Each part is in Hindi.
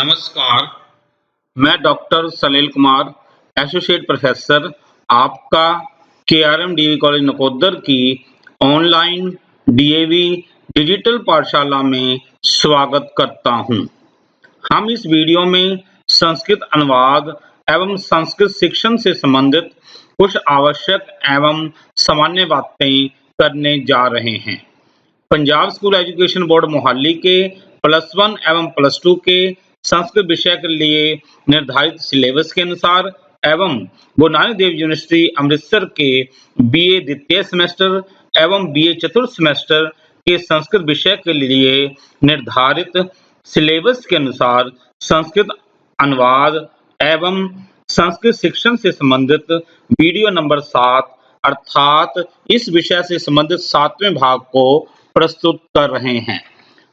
नमस्कार, मैं डॉक्टर सलील कुमार, एसोसिएट प्रोफेसर, आपका केआरएम डीवी कॉलेज नकोदर की ऑनलाइन डीएवी डिजिटल पाठशाला में स्वागत करता हूं। हम इस वीडियो में संस्कृत अनुवाद एवं संस्कृत शिक्षण से संबंधित कुछ आवश्यक एवं सामान्य बातें करने जा रहे हैं। Punjab school education board Mohali के +1 एवं +2 के संस्कृत विषय के लिए निर्धारित सिलेबस के अनुसार एवं गुरु नानक देव यूनिवर्सिटी अमृतसर के बीए द्वितीय सेमेस्टर एवं बीए चतुर्थ सेमेस्टर के संस्कृत विषय के लिए निर्धारित सिलेबस के अनुसार संस्कृत अनुवाद एवं संस्कृत शिक्षण से संबंधित वीडियो नंबर 7 अर्थात इस विषय से संबंधित 7वें भाग को प्रस्तुत कर रहे हैं।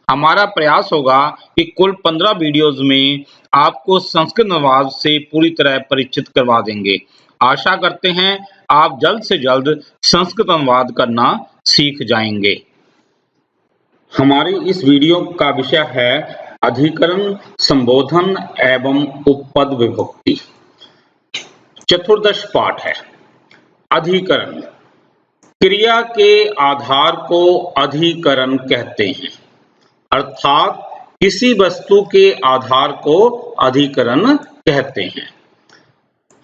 हमारा प्रयास होगा कि कुल 15 वीडियोज में आपको संस्कृत अनुवाद से पूरी तरह परिचित करवा देंगे। आशा करते हैं आप जल्द से जल्द संस्कृत अनुवाद करना सीख जाएंगे। हमारी इस वीडियो का विषय है अधिकरण, संबोधन एवं उपपद विभक्ति। चतुर्दश पाठ है। अधिकरण क्रिया के आधार को अधिकरण कहते हैं, अर्थात किसी वस्तु के आधार को अधिकरण कहते हैं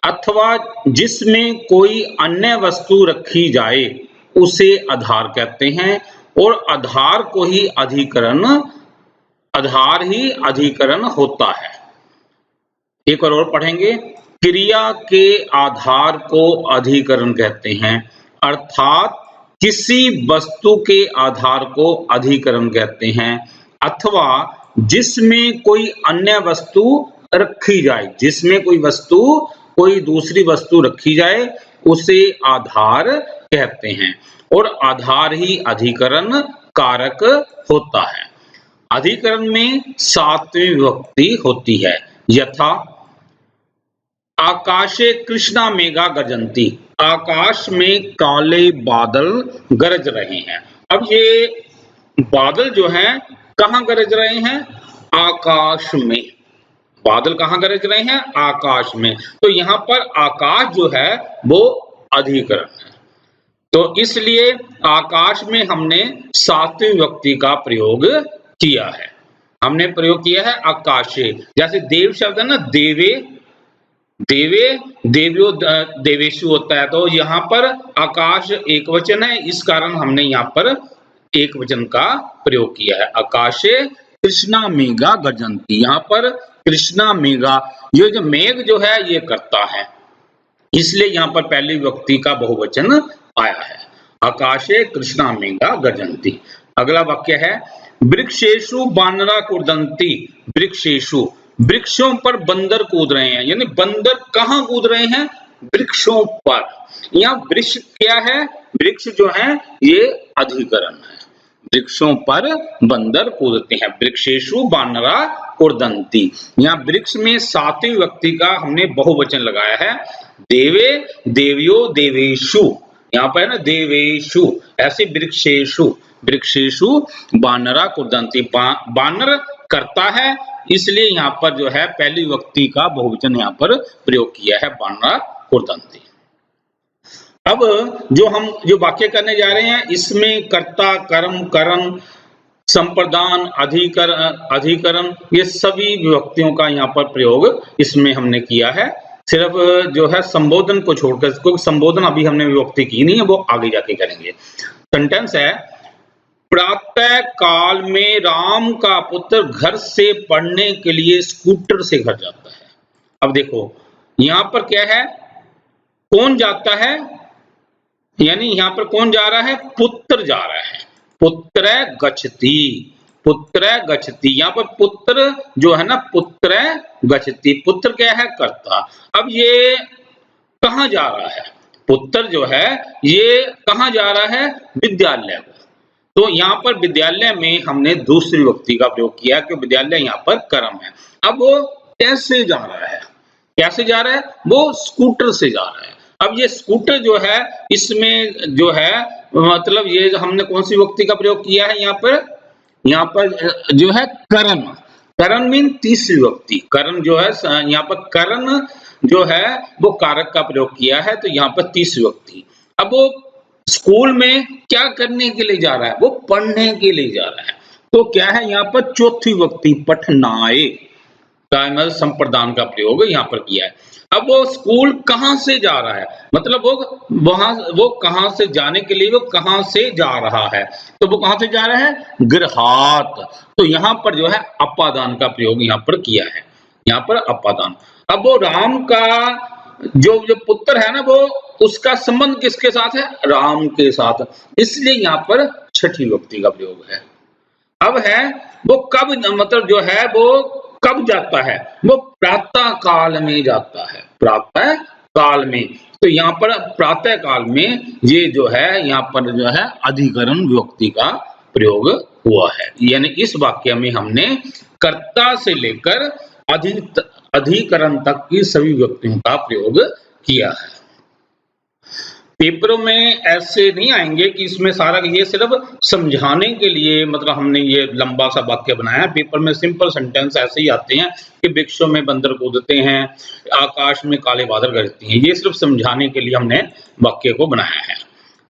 अथवा जिसमें कोई अन्य वस्तु रखी जाए उसे आधार कहते हैं और आधार ही अधिकरण होता है। एक और पढ़ेंगे। क्रिया के आधार को अधिकरण कहते हैं, अर्थात किसी वस्तु के आधार को अधिकरण कहते हैं अथवा जिसमें कोई अन्य वस्तु रखी जाए, जिसमें कोई दूसरी वस्तु रखी जाए उसे आधार कहते हैं और आधार ही अधिकरण कारक होता है। अधिकरण में 7वीं विभक्ति होती है। यथा आकाशे कृष्णा मेघा गर्जन्ति, आकाश में काले बादल गरज रहे हैं। अब ये बादल जो हैं कहाँ गरज रहे हैं? आकाश में। बादल कहाँ गरज रहे हैं? आकाश में। तो यहाँ पर आकाश जो है वो अधिकरण है, तो इसलिए आकाश में हमने 7वीं विभक्ति का प्रयोग किया है। हमने प्रयोग किया है आकाशे। जैसे देव शब्द है ना, देव्यो देवेशु होता है, तो यहाँ पर आकाश एक वचन है, इस कारण हमने यहाँ पर एक वचन का प्रयोग किया है। आकाशे कृष्णा मेघा गर्जन्ति, यहाँ पर कृष्णा मेघा, ये जो मेघ जो है ये करता है, इसलिए यहाँ पर पहली विभक्ति का बहुवचन आया है। आकाशे कृष्णा मेघा गर्जन्ति। अगला वाक्य है वृक्षेषु बानरा कूदन्ति, वृक्षेषु, वृक्षों पर बंदर कूद रहे हैं। यानी बंदर कहाँ कूद रहे हैं? वृक्षों पर। यहाँ वृक्ष क्या है? वृक्ष जो है ये अधिकरण है। वृक्षों पर बंदर कूदते हैं। वृक्षेषु बानरा कूदन्ति। यहाँ वृक्ष में 7वीं विभक्ति का हमने बहुवचन लगाया है। देवे देव्यो देवेशु, यहाँ पर है ना देवेशु, ऐसे वृक्षेषु बानरा कूदन्ति, बानर करता है, इसलिए यहाँ पर जो है पहली विभक्ति का बहुवचन यहाँ पर प्रयोग किया है, बानरा कूदन्ति। अब जो वाक्य करने जा रहे हैं इसमें कर्ता, कर्म, करण, संप्रदान, अधिकरण, ये सभी विभक्तियों का यहाँ पर प्रयोग इसमें हमने किया है। सिर्फ जो है संबोधन को छोड़कर, क्योंकि संबोधन अभी हमने विभक्ति की नहीं है, वो आगे जाके करेंगे। सेंटेंस है प्रातः काल में राम का पुत्र घर से पढ़ने के लिए स्कूटर से घर जाता है। अब देखो यहाँ पर क्या है? कौन जाता है? यानी यहाँ पर कौन जा रहा है? पुत्र जा रहा है। पुत्र गच्छति, पुत्र गच्छति। यहाँ पर पुत्र जो है ना, पुत्र गच्छति, पुत्र क्या है? कर्ता। अब ये कहाँ जा रहा है? पुत्र जो है ये कहाँ जा रहा है? विद्यालय को। तो यहाँ पर विद्यालय में हमने दूसरी विभक्ति का प्रयोग किया कि विद्यालय यहाँ पर कर्म है। अब वो कैसे जा रहा है? कैसे जा रहा है? वो स्कूटर से जा रहा है। अब ये स्कूटर जो है इसमें जो है मतलब ये हमने कौन सी विभक्ति का प्रयोग किया है? यहाँ पर जो है कर्म, करण मीन तीसरी विभक्ति। करण जो है यहाँ पर करण जो है वो कारक का प्रयोग किया है, तो यहाँ पर तीसरी विभक्ति। अब वो स्कूल में क्या करने के लिए जा रहा है? वो पढ़ने के लिए जा रहा है। तो क्या है यहाँ पर चौथी विभक्ति पठनाय का मतलब संप्रदान का प्रयोग यहाँ पर किया है। अब वो स्कूल कहाँ से जा रहा है? मतलब वो कहाँ से जाने के लिए वो कहाँ से जा रहा है? तो वो कहाँ से जा रहा है? गृहात। तो यहाँ पर जो है अपादान का प्रयोग यहाँ पर किया है, यहाँ पर अपादान। अब वो राम का जो पुत्र है ना, वो उसका संबंध किसके साथ है? राम के साथ, इसलिए यहाँ पर छठी विभक्ति का प्रयोग है। अब है वो कब, मतलब जो है वो कब जाता है? वो प्रातः काल में जाता है, प्रातः काल में। तो यहाँ पर प्रातः काल में ये जो है यहाँ पर जो है अधिकरण विभक्ति का प्रयोग हुआ है। यानी इस वाक्य में हमने कर्ता से लेकर अधिकरण तक की सभी विभक्तियों का प्रयोग किया है। पेपरों में ऐसे नहीं आएंगे कि इसमें सारा, ये सिर्फ समझाने के लिए मतलब हमने ये लंबा सा वाक्य बनाया है। पेपर में सिंपल सेंटेंस ऐसे ही आते हैं कि वृक्षों में बंदर कूदते हैं, आकाश में काले बादल गरजते हैं। ये सिर्फ समझाने के लिए हमने वाक्य को बनाया है।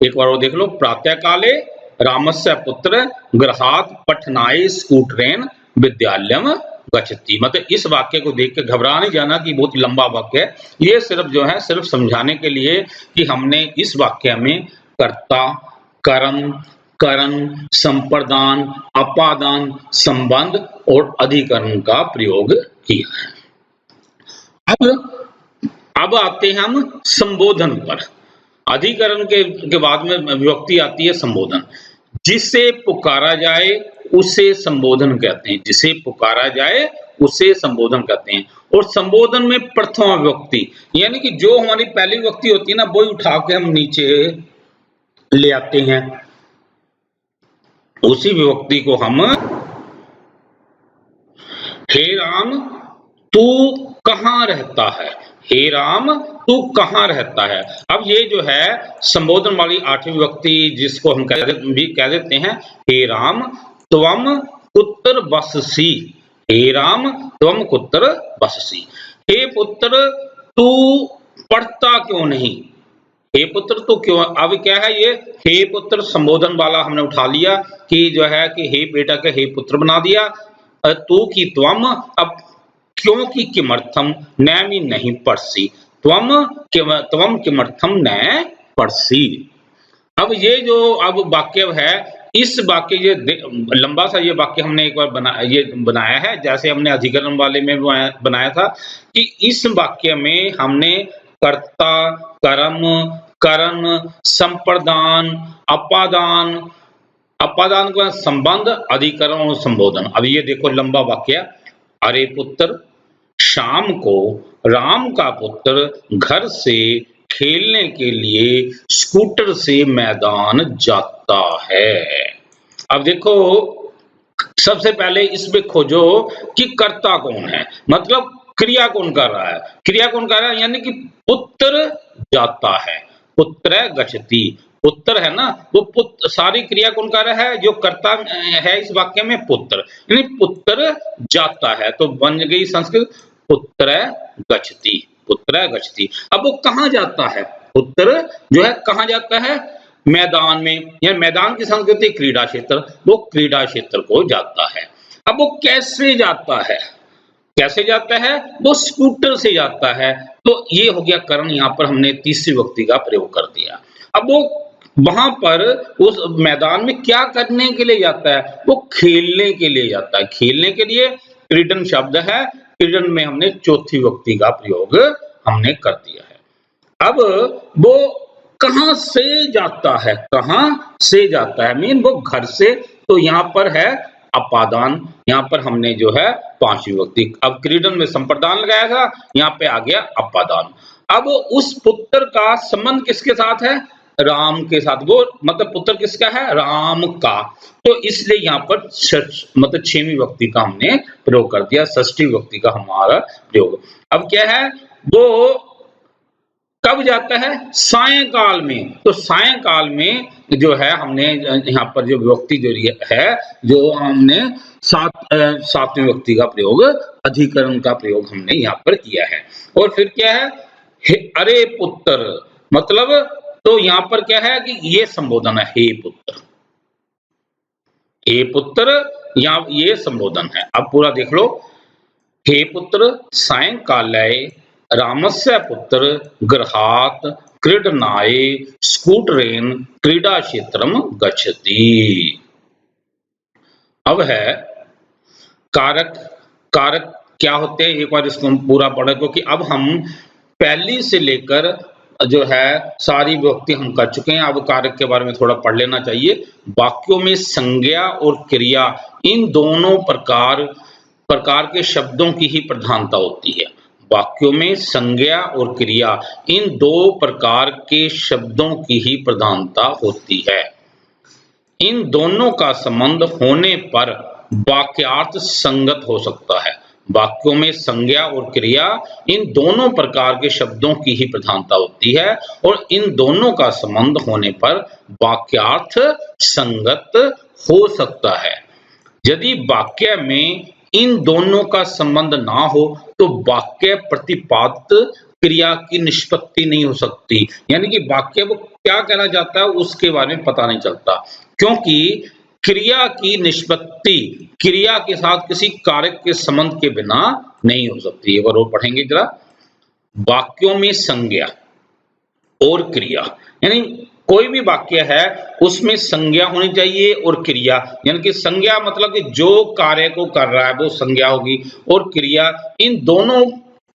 एक बार वो देख लो। प्रातः काले रामस्य पुत्र गृहात् पठनाय स्कूटरेण विद्यालयम गच्छति। मतलब इस वाक्य को देख के घबरा नहीं जाना कि बहुत लंबा वाक्य है। ये सिर्फ जो है सिर्फ समझाने के लिए कि हमने इस वाक्य में कर्ता, कर्म, करण, संप्रदान, अपादान, संबंध और अधिकरण का प्रयोग किया है। अब आते हैं हम संबोधन पर। अधिकरण के बाद में विभक्ति आती है संबोधन। जिसे पुकारा जाए उसे संबोधन कहते हैं, जिसे पुकारा जाए उसे संबोधन कहते हैं। और संबोधन में प्रथमा विभक्ति, यानी कि जो हमारी पहली विभक्ति होती है ना, वो उठा के हम नीचे ले आते हैं। उसी विभक्ति को हम, हे राम तू कहाँ रहता है, हे राम तू कहाँ रहता है। अब ये जो है संबोधन वाली आठवीं विभक्ति, जिसको हम भी कह देते हैं हे राम त्वम कुत्र बससी, हे राम त्वम कुत्र बससी। हे पुत्र तू पढ़ता क्यों नहीं, हे पुत्र तू क्यों। अब क्या है ये हे पुत्र संबोधन वाला हमने उठा लिया कि जो है कि हे बेटा के हे पुत्र बना दिया। तू की त्वम, अब क्योंकि किमर्थम न भी नहीं पढ़सी, त्वम किमर्थम न पढ़सी। अब ये जो अब वाक्य है, इस वाक्य ये लंबा सा ये वाक्य हमने एक बार बनाया है, जैसे हमने अधिकरण वाले में बनाया था कि इस वाक्य में हमने कर्ता, कर्म, करण, संप्रदान, अपादान, अपादान का संबंध, अधिकरण और संबोधन। अब ये देखो लंबा वाक्य। अरे पुत्र, शाम को राम का पुत्र घर से खेलने के लिए स्कूटर से मैदान जाता है। अब देखो सबसे पहले इसमें खोजो कि कर्ता कौन है, मतलब क्रिया कौन कर रहा है। क्रिया कौन कर रहा है, यानी कि पुत्र जाता है, पुत्र गच्छति, पुत्र है ना, वो पुत्र, सारी क्रिया कौन कर रहा है, जो कर्ता है इस वाक्य में पुत्र, यानी पुत्र जाता है। तो बन गई संस्कृत पुत्र गच्छति, पुत्र गच्छति। अब वो कहाँ जाता है, पुत्र जो है कहाँ जाता है, मैदान में, या मैदान की संस्कृति क्रीड़ा क्षेत्र, वो क्रीड़ा क्षेत्र को जाता है। अब वो कैसे जाता है, कैसे जाता है, वो स्कूटर से जाता है। तो ये हो गया करण, यहाँ पर हमने तीसरी विभक्ति का प्रयोग कर दिया। अब वो वहां पर उस मैदान में क्या करने के लिए जाता है, वो खेलने के लिए जाता है। खेलने के लिए क्रीडन शब्द है, क्रीडन में हमने चौथी विभक्ति का प्रयोग हमने कर दिया है। अब वो कहां से जाता है, कहां से जाता है मीन वो घर से। तो यहाँ पर है अपादान, यहाँ पर हमने जो है पांचवी विभक्ति। अब क्रीडन में संप्रदान लगाया था, यहाँ पे आ गया अपादान। अब उस पुत्र का संबंध किसके साथ है, राम के साथ। वो मतलब पुत्र किसका है, राम का। तो इसलिए यहाँ पर मतलब छठवीं विभक्ति का हमने प्रयोग कर दिया, षष्ठी विभक्ति का हमारा प्रयोग। अब क्या है, वो कब जाता है, सायंकाल में। तो सायंकाल में जो है हमने यहाँ पर जो विभक्ति जो है, जो हमने सातवें व्यक्ति का प्रयोग, अधिकरण का प्रयोग हमने यहाँ पर किया है। और फिर क्या है, अरे पुत्र, मतलब तो यहाँ पर क्या है कि ये संबोधन है, हे पुत्र, हे पुत्र, यहाँ ये संबोधन है। अब पूरा देख लो, हे पुत्र सायंकाले रामस्य पुत्र गृहात् क्रीडनाय स्कूटरेण क्रीडा क्षेत्रम गच्छति। अब है कारक। कारक क्या होते हैं, एक बार इसको हम पूरा पढ़े, क्योंकि अब हम पहली से लेकर जो है सारी विभक्ति हम कर चुके हैं। अब कारक के बारे में थोड़ा पढ़ लेना चाहिए। वाक्यों में संज्ञा और क्रिया, इन दोनों प्रकार के शब्दों की ही प्रधानता होती है। वाक्यों में संज्ञा और क्रिया, इन दो प्रकार के शब्दों की ही प्रधानता होती है। इन दोनों का संबंध होने पर वाक्यार्थ संगत हो सकता है। वाक्यों में संज्ञा और क्रिया, इन दोनों प्रकार के शब्दों की ही प्रधानता होती है, और इन दोनों का संबंध होने पर वाक्यार्थ संगत हो सकता है। यदि वाक्य में इन दोनों का संबंध ना हो तो वाक्य प्रतिपादित क्रिया की निष्पत्ति नहीं हो सकती। यानी कि वाक्य वो क्या कहना चाहता है उसके बारे में पता नहीं चलता, क्योंकि क्रिया की निष्पत्ति क्रिया के साथ किसी कारक के संबंध के बिना नहीं हो सकती। एक बार और पढ़ेंगे जरा। वाक्यों में संज्ञा और क्रिया, यानी कोई भी वाक्य है उसमें संज्ञा होनी चाहिए और क्रिया, यानी कि संज्ञा मतलब कि जो कार्य को कर रहा है वो संज्ञा होगी, और क्रिया, इन दोनों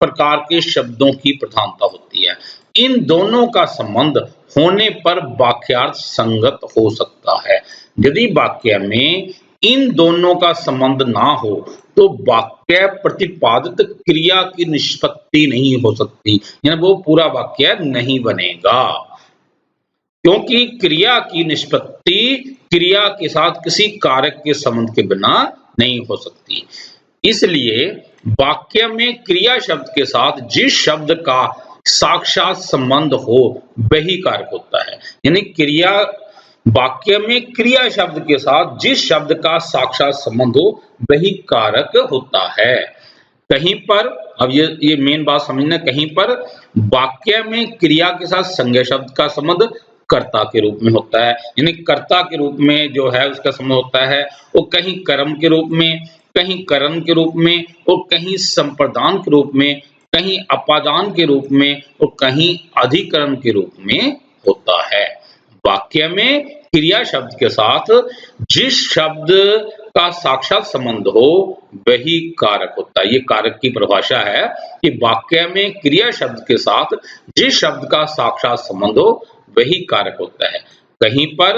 प्रकार के शब्दों की प्रधानता होती है। इन दोनों का संबंध होने पर वाक्यार्थ संगत हो सकता है। यदि वाक्य में इन दोनों का संबंध ना हो तो वाक्य प्रतिपादित क्रिया की निष्पत्ति नहीं हो सकती, यानी वो पूरा वाक्य नहीं बनेगा, क्योंकि क्रिया की निष्पत्ति क्रिया के साथ किसी कारक के संबंध के बिना नहीं हो सकती। इसलिए वाक्य में क्रिया शब्द के साथ जिस शब्द का साक्षात संबंध हो वही कारक होता है। यानी क्रिया, वाक्य में क्रिया शब्द के साथ जिस शब्द का साक्षात संबंध हो वही कारक होता है। कहीं पर, अब ये मेन बात समझना, कहीं पर वाक्य में क्रिया के साथ संज्ञा शब्द का संबंध कर्ता के रूप में होता है, यानी कर्ता के रूप में जो है उसका संबंध होता है, वो कहीं कर्म के रूप में, कहीं करण के रूप में, और कहीं संप्रदान के रूप में, कहीं अपादान के रूप में, और कहीं अधिकरण के रूप में होता है। वाक्य में क्रिया शब्द के साथ जिस शब्द का साक्षात संबंध हो वही कारक होता है। ये कारक की परिभाषा है कि वाक्य में क्रिया शब्द के साथ जिस शब्द का साक्षात संबंध हो वही कारक होता है। कहीं पर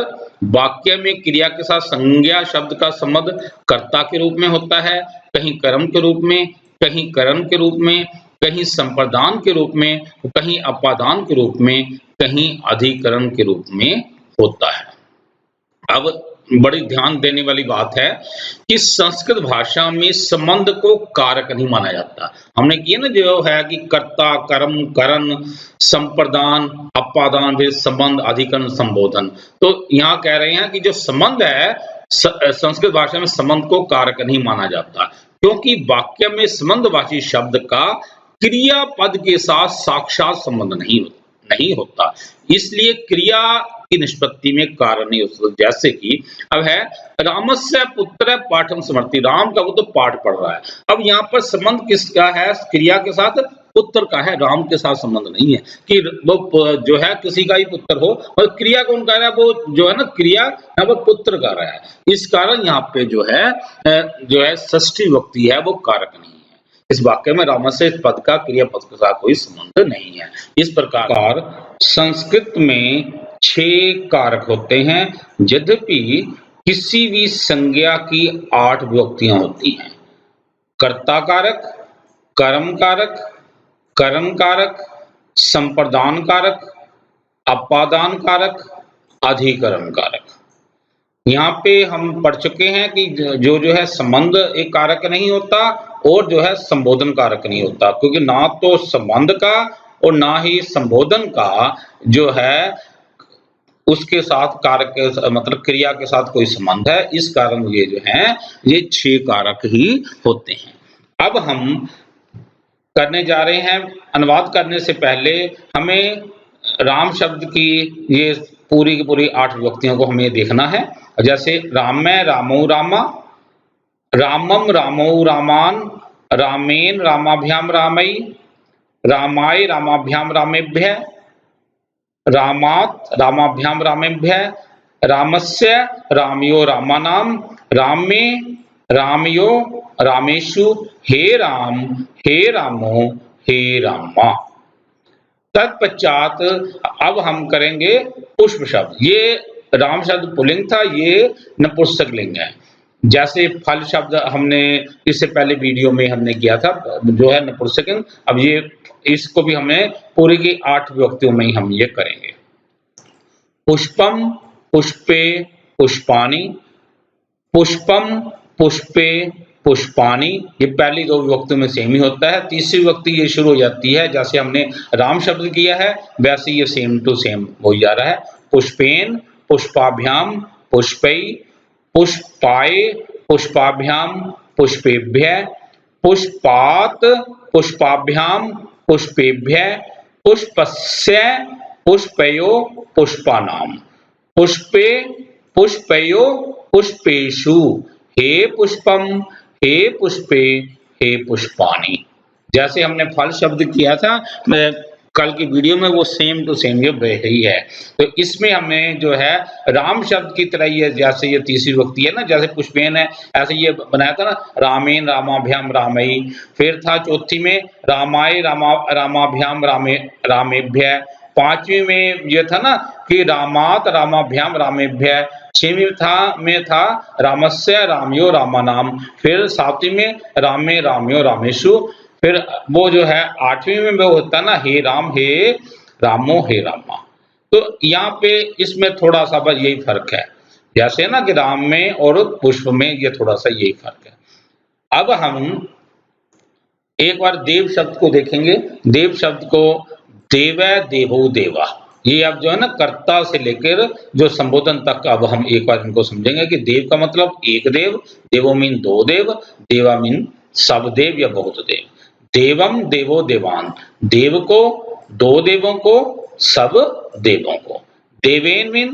वाक्य में क्रिया के साथ संज्ञा शब्द का संबंध कर्ता के रूप में होता है, कहीं कर्म के रूप में, कहीं करण के रूप में, कहीं संप्रदान के रूप में, कहीं अपादान के रूप में, कहीं अधिकरण के रूप में होता है। अब बड़ी ध्यान देने वाली बात है कि संस्कृत भाषा में संबंध को कारक नहीं माना जाता। हमने किया ना जो है कि कर्ता, कर्म, करण, संप्रदान, अपादान, संबंध, अधिकरण, संबोधन। तो यहाँ कह रहे हैं कि जो संबंध है संस्कृत भाषा में संबंध को कारक नहीं माना जाता, क्योंकि वाक्य में संबंधवाची शब्द का क्रियापद के साथ साक्षात संबंध नहीं होता, इसलिए क्रिया की निष्पत्ति में कारण नहीं हो सकता। जैसे कि अब है रामस्य पुत्र पाठम स्मरति, राम का वो तो पाठ पढ़ रहा है। अब यहाँ पर संबंध किसका है? क्रिया के साथ पुत्र का है, राम के साथ संबंध नहीं है कि वो जो है किसी का ही पुत्र हो, और क्रिया कौन कर रहा है? वो जो है ना क्रिया यहाँ पर पुत्र कर रहा है। इस कारण यहाँ पे जो है षष्ठी विभक्ति है वो कारक नहीं है। इस वाक्य में रामस्य पद का क्रियापद के साथ कोई संबंध नहीं है। इस प्रकार संस्कृत में 6 कारक होते हैं, यद्यपि किसी भी संज्ञा की 8 विभक्तियां होती हैं। कर्ता कारक, कर्म कारक, करण कारक, संप्रदान कारक, अपादान कारक, अधिकरण कारक। यहाँ पे हम पढ़ चुके हैं कि जो है संबंध एक कारक नहीं होता और जो है संबोधन कारक नहीं होता, क्योंकि ना तो संबंध का और ना ही संबोधन का जो है उसके साथ कारक के मतलब क्रिया के साथ कोई संबंध है, इस कारण ये जो है ये 6 कारक ही होते हैं। अब हम करने जा रहे हैं, अनुवाद करने से पहले हमें राम शब्द की ये पूरी की पूरी 8 विभक्तियों को हमें देखना है। जैसे रामः रामौ रामा, रामम रामौ रामान, रामेन रामाभ्याम रामई, रामाय रामाभ्याम रामेभ्यः, रामात् रामाभ्याम रामेभ्यः, रामस्य रामयो रामानां, रामे रामयो रामेषु, हे राम हे रामो हे रामा। तत्पश्चात अब हम करेंगे पुष्प शब्द। ये राम शब्द पुल्लिंग था, ये नपुंसक लिंग है। जैसे फल शब्द हमने इससे पहले वीडियो में हमने किया था, जो है नपुंसक लिंग। अब ये इसको भी हमें पूरी की 8 विभक्तियों में ही हम ये करेंगे। पुष्पम पुष्पे पुष्पाणि, पुष्पम पुष्पे पुष्पाणि, ये पहली 2 विभक्तियों में सेम ही होता है। तीसरी विभक्ति ये शुरू हो जाती है, जैसे हमने राम शब्द किया है वैसे ये सेम टू सेम हो जा रहा है। पुष्पेन पुष्पाभ्याम पुष्पै, पुष्पाय पुष्पाभ्याम पुष्पेभ्यः, पुष्पात् पुष्पाभ्याम पुष्पेभ्यः, पुष्पस्य पुष्पयो पुष्पाणाम, पुष्पे पुष्पयो पुष्पेषु, हे पुष्पम हे पुष्पे हे पुष्पाणि। जैसे हमने फल शब्द किया था कल की वीडियो में, वो सेम टू सेम ये वही है। तो इसमें हमें जो है राम शब्द की तरह ये, जैसे ये तीसरी विभक्ति है ना, जैसे पुष्पेन है ऐसे ये बनाया था ना, रामेन रामाभ्याम रामई। फिर था चौथी में रामाय रामाभ्याम रामेभ्यः। पांचवी में ये था ना कि रामात रामाभ्याम रामेभ्यः। छठवीं में था रामस्य रामयो रामानाम। फिर सातवीं में रामे रामयो रामेषु। फिर वो जो है 8वीं में वो होता है ना, हे राम हे रामो हे रामा। तो यहाँ पे इसमें थोड़ा सा बस यही फर्क है, जैसे ना कि राम में और पुष्प में ये थोड़ा सा यही फर्क है। अब हम एक बार देव शब्द को देखेंगे। देव शब्द को देव देवो देवा, ये अब जो है ना कर्ता से लेकर जो संबोधन तक अब हम एक बार इनको समझेंगे कि देव का मतलब एक देव, देवो मीन 2 देव, देवा मीन सब देव या बहुत देव। देवम देवो देवान, देव को 2 देवों को, सब देवों को। देवेन मीन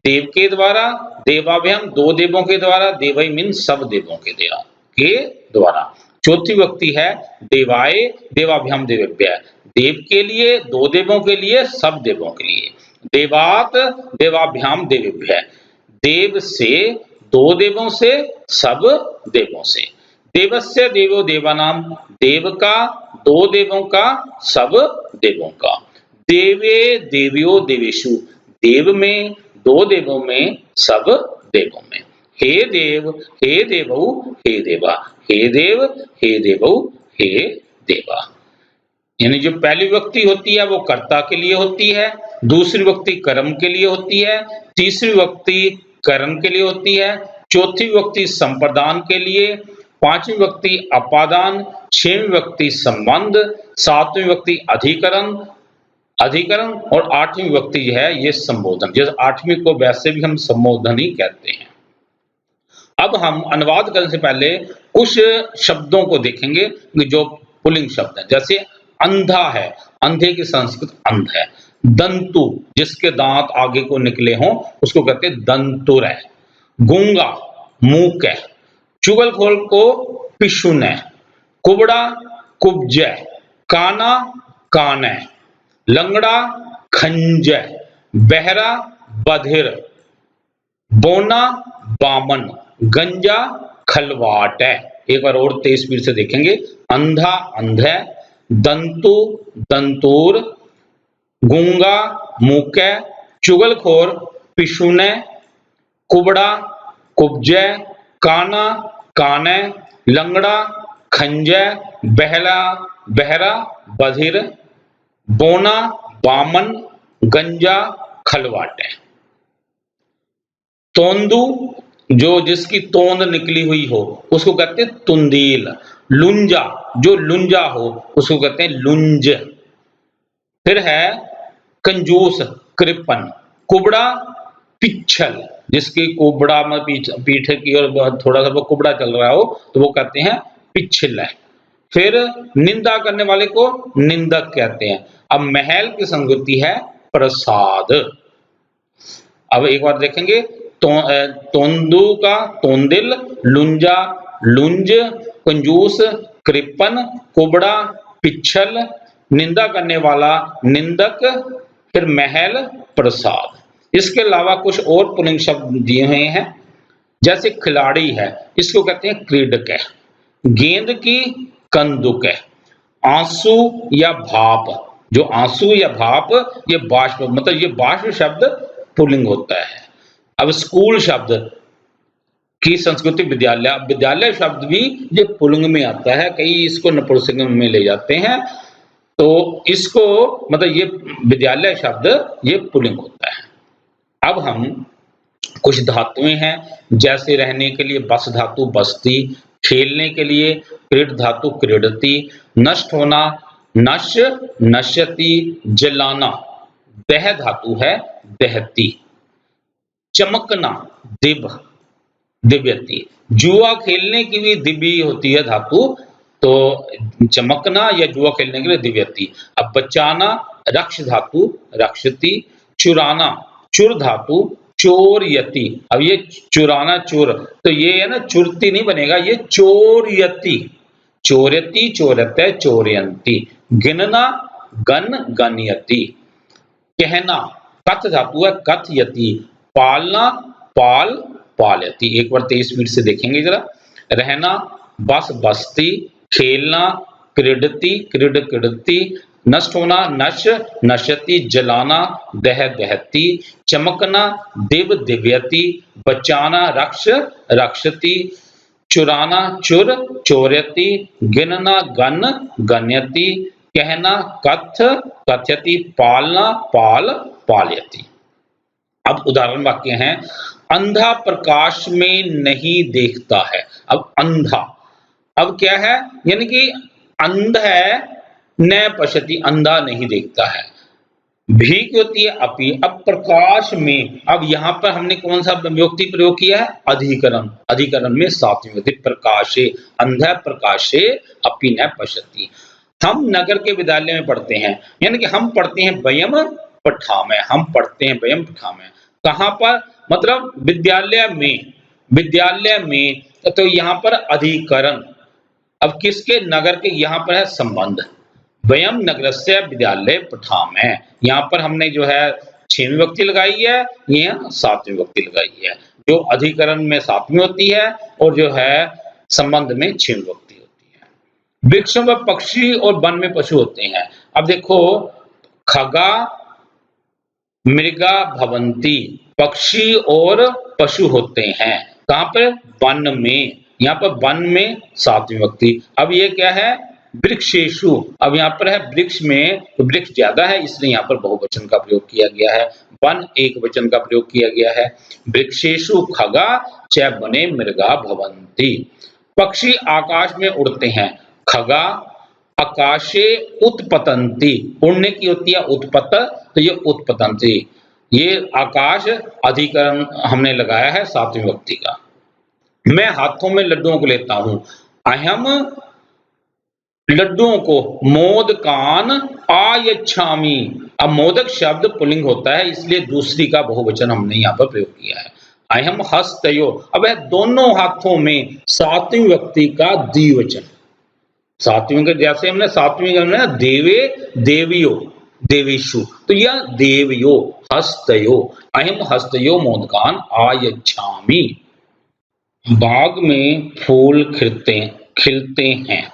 देव के द्वारा, देवाभ्याम 2 देवों के द्वारा, देवई मीन सब देवों के द्वारा। चौथी विभक्ति है देवाय देवाभ्याम देवेभ्यः, देव के लिए 2 देवों के लिए, सब देवों के लिए। देवात देवाभ्याम देवेभ्यः, देव से 2 देवों से, सब देवों से। देवस्य देवो देवानाम, देव का 2 देवों का, सब देवों का। देवे देव्यो देवेषु, देव में 2 देवों में, सब देवों में। हे देव हे देवौ हे देवा, हे देव हे देवौ हे देवा। यानी जो पहली विभक्ति होती है वो कर्ता के लिए होती है, दूसरी विभक्ति कर्म के लिए होती है, तीसरी विभक्ति करण के लिए होती है, चौथी विभक्ति संप्रदान के लिए, 5वीं विभक्ति अपादान, 6वीं विभक्ति संबंध, 7वीं विभक्ति अधिकरण और 8वीं विभक्ति है ये संबोधन। जैसे 8वीं को वैसे भी हम संबोधन ही कहते हैं। अब हम अनुवाद करने से पहले कुछ शब्दों को देखेंगे जो पुल्लिंग शब्द है। जैसे अंधा है, अंधे की संस्कृत अंध है। दंतु, जिसके दांत आगे को निकले हों उसको कहते हैं दंतुर है। गूंगा मूक है। चुगलखोर को पिशुन है। कुबड़ा कुब्ज, काना कान, लंगड़ा खंज, बहरा बधिर, बोना बामन, गंजा खलवाट है। एक बार और तेज स्पीड से देखेंगे। अंधा अंध है, दंतु दंतूर, गूंगा मूक, चुगलखोर पिशुन, कुबड़ा कुब्ज, काना कान, लंगड़ा खंज, बहरा बधिर, बोना बामन, गंजा खलवाट है। तोंदू, जो जिसकी तोंद निकली हुई हो उसको कहते हैं तुंदील। लुंजा, जो लुंजा हो उसको कहते हैं लुंज। फिर है कंजूस कृपन। कुबड़ा पिच्छल, जिसकी कुबड़ा में पीठ की और थोड़ा सा वो कुबड़ा चल रहा हो तो वो कहते हैं पिच्छल है। फिर निंदा करने वाले को निंदक कहते हैं। अब महल की संगति है प्रसाद। अब एक बार देखेंगे तोंदू का तोंदिल, लुंजा लुंज, कंजूस कृपन, कुबड़ा पिच्छल, निंदा करने वाला निंदक, फिर महल प्रसाद। इसके अलावा कुछ और पुल्लिंग शब्द दिए हुए हैं, जैसे खिलाड़ी है, इसको कहते हैं क्रीडक है। गेंद की कंदुक है। आंसू या भाप, जो आंसू या भाप ये बाष्प, मतलब ये बाष्प शब्द पुल्लिंग होता है। अब स्कूल शब्द की संस्कृति विद्यालय, विद्यालय शब्द भी ये पुल्लिंग में आता है, कई इसको नपुंसक में ले जाते हैं, तो इसको मतलब ये विद्यालय शब्द ये पुल्लिंग होता है। अब हम कुछ धातुएं हैं, जैसे रहने के लिए बस धातु बसती, खेलने के लिए क्रीड धातु क्रीडति, नष्ट होना नश नश्यति, जलाना दह धातु है दहती, चमकना दिव दिव्यति, जुआ खेलने की भी दिव्य होती है धातु, तो चमकना या जुआ खेलने के लिए दिव्यति। अब बचाना रक्ष धातु रक्षति, चुराना चुर धातु चोरयति। अब ये चुराना चोर, तो ये है ना चुरती नहीं बनेगा, ये चोरयति, चोरयति चोरते चोरयंती। गिनना गन गणयति। कहना कथ धातु है कथयति, पालना पाल पालयति। एक बार 23 मिनट से देखेंगे जरा। रहना बस बसती, खेलना क्रीडति क्रीड क्रीडति, नष्ट होना नश नश्यति, जलाना दह दहती, चमकना दिव दिव्यति, बचाना रक्ष रक्षति, चुराना चुर चोरयति, गिनना गन गण्यति, कहना कथ कथयति, पालना पाल पालयति। अब उदाहरण वाक्य हैं, अंधा प्रकाश में नहीं देखता है। अब अंधा, अब क्या है, यानी कि अंध है न पश्यति, अंधा नहीं देखता है। भी की होती है अपि। अब प्रकाश में, अब यहां पर हमने कौन सा विभक्ति प्रयोग किया है, अधिकरण। अधिकरण में सातवीं विभक्ति प्रकाशे, अंध प्रकाशे अपि न पश्यति। हम नगर के विद्यालय में पढ़ते हैं, यानी कि हम पढ़ते हैं वयम पठामः, हम पढ़ते हैं वयम पठामः। कहां पर, मतलब विद्यालय में, विद्यालय में, तो यहाँ पर अधिकरण। अब किसके, नगर के, यहाँ पर है संबंध। वयम नगरस्य विद्यालय पठामः, यहाँ पर हमने जो है 6वीं विभक्ति लगाई है, ये 7वीं विभक्ति लगाई है। जो अधिकरण में 7वीं होती है और जो है संबंध में 6वीं विभक्ति होती है। वृक्षों में पक्षी और वन में पशु होते हैं। अब देखो, खगा मृगा भवंती, पक्षी और पशु होते हैं। कहां पर, वन में। यहाँ पर वन में 7वीं विभक्ति। अब ये क्या है, वृक्षेषु। अब यहाँ पर है वृक्ष में, तो वृक्ष ज्यादा है इसलिए यहाँ पर बहुवचन का प्रयोग किया गया है, वन एक वचन का प्रयोग किया गया है। वृक्षेषु खगा च वने मृगा भवंती। पक्षी आकाश में उड़ते हैं। खगा आकाशे उत्पतंती, उड़ने की होती है उत्पत, तो ये उत्पतंती, ये आकाश अधिकरण हमने लगाया है 7वीं विभक्ति का। मैं हाथों में लड्डुओं को लेता हूं। अहम लड्डुओं को मोदकान आयच्छामि। अब मोदक शब्द पुल्लिंग होता है, इसलिए दूसरी का बहुवचन हमने यहाँ पर प्रयोग किया है। अहम हस्तयो, अब है दोनों हाथों में, 7वीं विभक्ति का द्विवचन। 7वीं का जैसे हमने 7वीं का देवे देवियो देवेशु, तो यह देवयो हस्तयो, अहम हस्तयो मोदकान आयच्छामि। बाग में फूल खिलते हैं।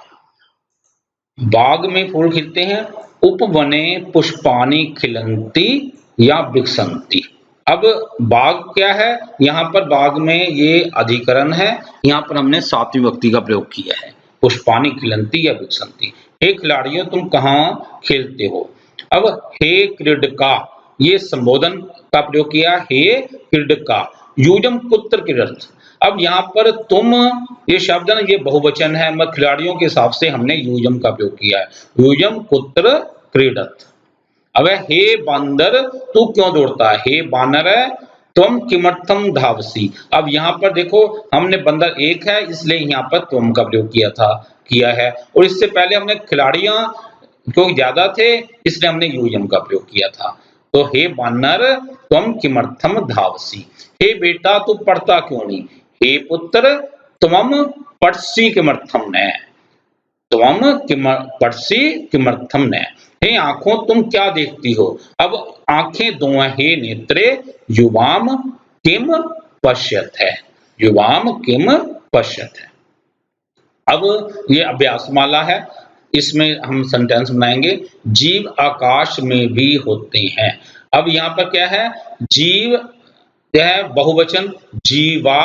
बाग में फूल खिलते हैं। उपवने पुष्पाणि खिलंती या विकसंती। अब बाग क्या है, यहाँ पर बाग में ये अधिकरण है, यहाँ पर हमने 7वीं विभक्ति का प्रयोग किया है, पुष्पाणि खिलंती या विकसंती। हे खिलाड़ियों तुम कहाँ खेलते हो। अब हे क्रीडका, ये संबोधन का प्रयोग किया, हे क्रीडका। यूजम कुत्र क्रीडत। अब यहाँ पर तुम, ये शब्द ना, ये बहुवचन है, मैं खिलाड़ियों के हिसाब से हमने यूजम का प्रयोग किया है। यूजम कुत्र क्रीडत। अब हे बंदर तू क्यों दौड़ता है, हे बानर है तुम किमर्थम धावसी। अब यहाँ पर देखो हमने बंदर एक है इसलिए यहाँ पर तुम का प्रयोग किया है, और इससे पहले हमने खिलाड़ियां क्योंकि ज्यादा थे इसलिए हमने यूयम का प्रयोग किया था। तो हे बानर तुम किमर्थम धावसी, हे बेटा तू पढ़ता क्यों नहीं, हे पुत्र तुम पढ़सी किमर्थम न, त्वम पढ़सी किमर्थम न, हे आंखों तुम क्या देखती हो। अब आंखें दो हैं, हे नेत्रे युवाम किम पश्यत है, युवाम किम पश्यत है। अब ये अभ्यास माला है, इसमें हम सेंटेंस बनाएंगे, जीव आकाश में भी होते हैं। अब यहाँ पर क्या है, जीव क्या है, बहुवचन, जीवा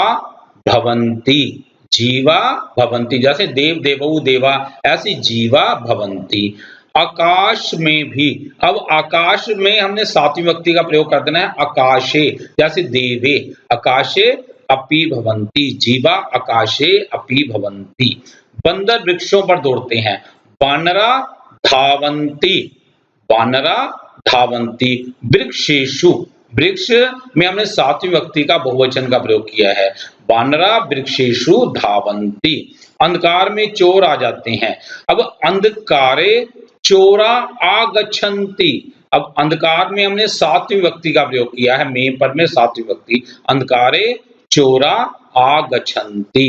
भवंती, जीवा भवंती, जैसे देव देवौ देवा ऐसी जीवा भवंती। आकाश में भी, अब आकाश में हमने सातवीं व्यक्ति का प्रयोग कर देना है, आकाशे, जैसे देवे आकाशे अपि भवंती, जीवा आकाशे अपि भवंती। बंदर वृक्षों पर दौड़ते हैं, बानरा धावंती, बानरा धावंती। वृक्षेषु, वृक्ष में हमने सातवीं व्यक्ति का बहुवचन का प्रयोग किया है, बानरा वृक्षेषु धावंती। अंधकार में चोर आ जाते हैं, अब अंधकारे चोरा आगच्छन्ति। अब अंधकार में हमने सातवीं व्यक्ति का प्रयोग किया है, में पद में सातवीं व्यक्ति, अंधकारे चोरा आगच्छन्ति।